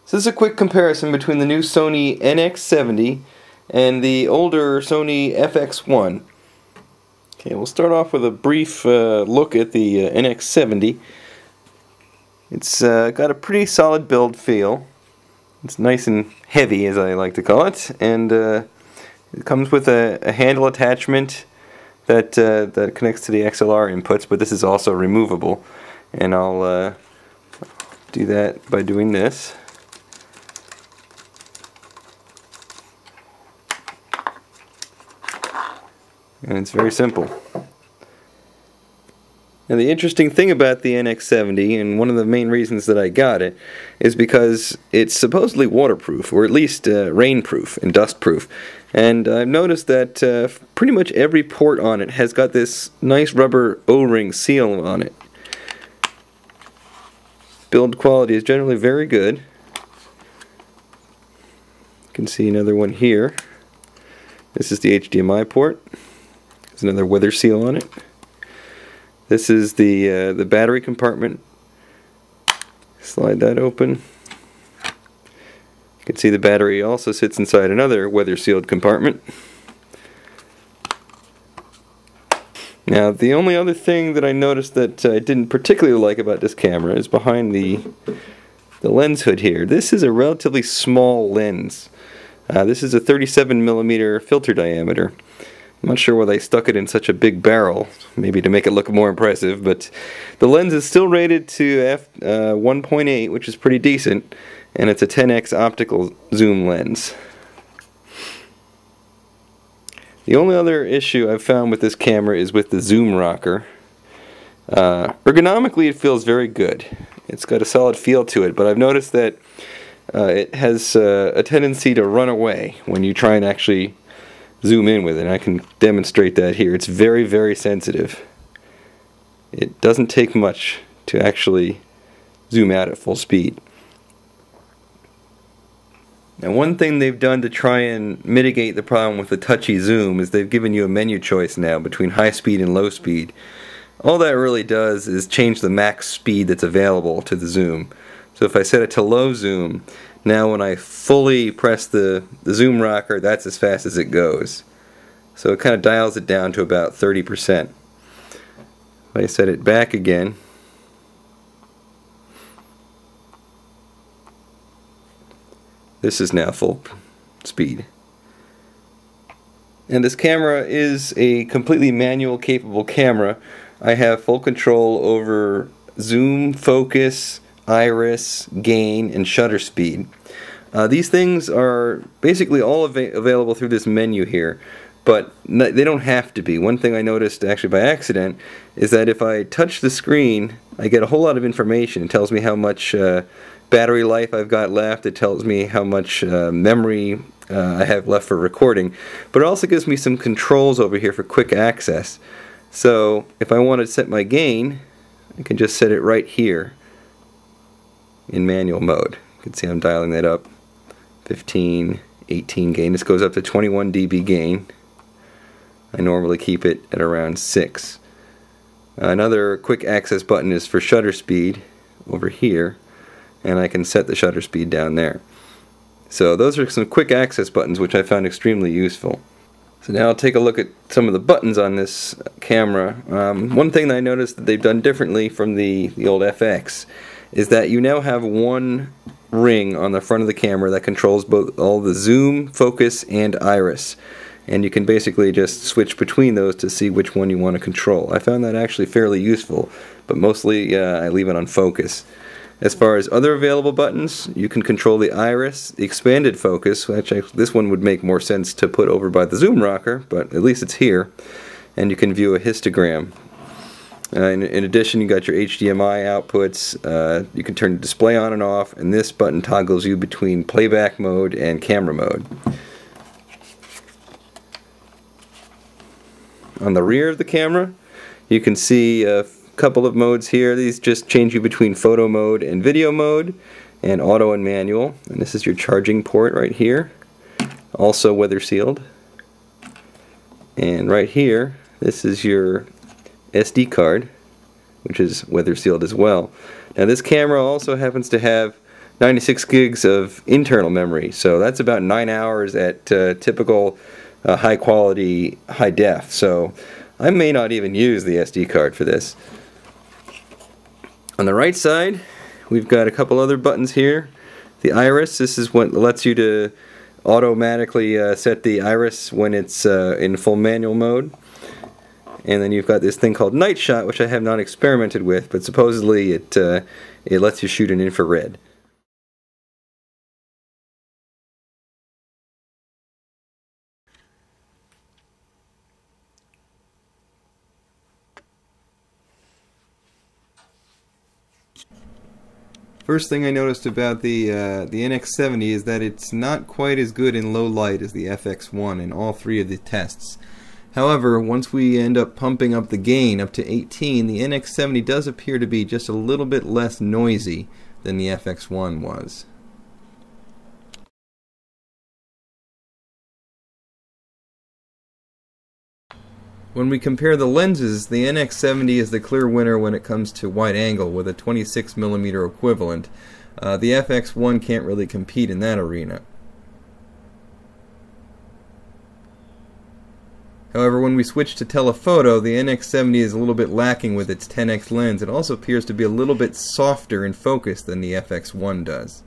So this is a quick comparison between the new Sony NX70 and the older Sony FX1. Okay, we'll start off with a brief look at the NX70. It's got a pretty solid build feel. It's nice and heavy, as I like to call it, and it comes with a handle attachment that connects to the XLR inputs, but this is also removable, and I'll do that by doing this. And it's very simple. Now the interesting thing about the NX70, and one of the main reasons that I got it, is because it's supposedly waterproof, or at least rainproof and dustproof. And I've noticed that pretty much every port on it has got this nice rubber O-ring seal on it. Build quality is generally very good. You can see another one here. This is the HDMI port. There's another weather seal on it. This is the battery compartment. Slide that open. You can see the battery also sits inside another weather sealed compartment. Now the only other thing that I noticed that I didn't particularly like about this camera is behind the lens hood here. This is a relatively small lens. This is a 37mm filter diameter. I'm not sure why they stuck it in such a big barrel, maybe to make it look more impressive, but the lens is still rated to f1.8, which is pretty decent, and it's a 10x optical zoom lens. The only other issue I've found with this camera is with the zoom rocker. Ergonomically it feels very good. It's got a solid feel to it, but I've noticed that it has a tendency to run away when you try and actually zoom in with it, and I can demonstrate that here. It's very, very sensitive. It doesn't take much to actually zoom out at full speed. Now one thing they've done to try and mitigate the problem with the touchy zoom is they've given you a menu choice now between high speed and low speed. All that really does is change the max speed that's available to the zoom. So if I set it to low zoom, now when I fully press the zoom rocker, that's as fast as it goes. So it kind of dials it down to about 30%. If I set it back again, this is now full speed. And this camera is a completely manual capable camera. I have full control over zoom, focus, iris, gain, and shutter speed. These things are basically all available through this menu here, but they don't have to be. One thing I noticed actually by accident is that if I touch the screen, I get a whole lot of information. It tells me how much battery life I've got left, it tells me how much memory I have left for recording, but it also gives me some controls over here for quick access. So if I want to set my gain, I can just set it right here in manual mode. You can see I'm dialing that up. 15, 18 gain. This goes up to 21 dB gain. I normally keep it at around 6. Another quick access button is for shutter speed over here, and I can set the shutter speed down there. So those are some quick access buttons which I found extremely useful. So now I'll take a look at some of the buttons on this camera. One thing that I noticed that they've done differently from the old FX is that you now have one ring on the front of the camera that controls both all the zoom, focus, and iris. And you can basically just switch between those to see which one you want to control. I found that actually fairly useful, but mostly I leave it on focus. As far as other available buttons, you can control the iris, the expanded focus, which this one would make more sense to put over by the zoom rocker, but at least it's here. And you can view a histogram. In addition, you got your HDMI outputs. You can turn the display on and off, and this button toggles you between playback mode and camera mode. On the rear of the camera, you can see a couple of modes here. These just change you between photo mode and video mode, and auto and manual. And this is your charging port right here, also weather sealed. And right here, this is your SD card, which is weather sealed as well. Now this camera also happens to have 96 gigs of internal memory, so that's about 9 hours at typical high quality, high def. So I may not even use the SD card for this. On the right side, we've got a couple other buttons here. The iris, this is what lets you to automatically set the iris when it's in full manual mode. And then you've got this thing called night shot, which I have not experimented with, but supposedly it lets you shoot in infrared. First thing I noticed about the NX70 is that it's not quite as good in low light as the FX1 in all three of the tests. However, once we end up pumping up the gain up to 18, the NX70 does appear to be just a little bit less noisy than the FX1 was. When we compare the lenses, the NX70 is the clear winner when it comes to wide angle with a 26mm equivalent. The FX1 can't really compete in that arena. However, when we switch to telephoto, the NX70 is a little bit lacking with its 10x lens. It also appears to be a little bit softer in focus than the FX1 does.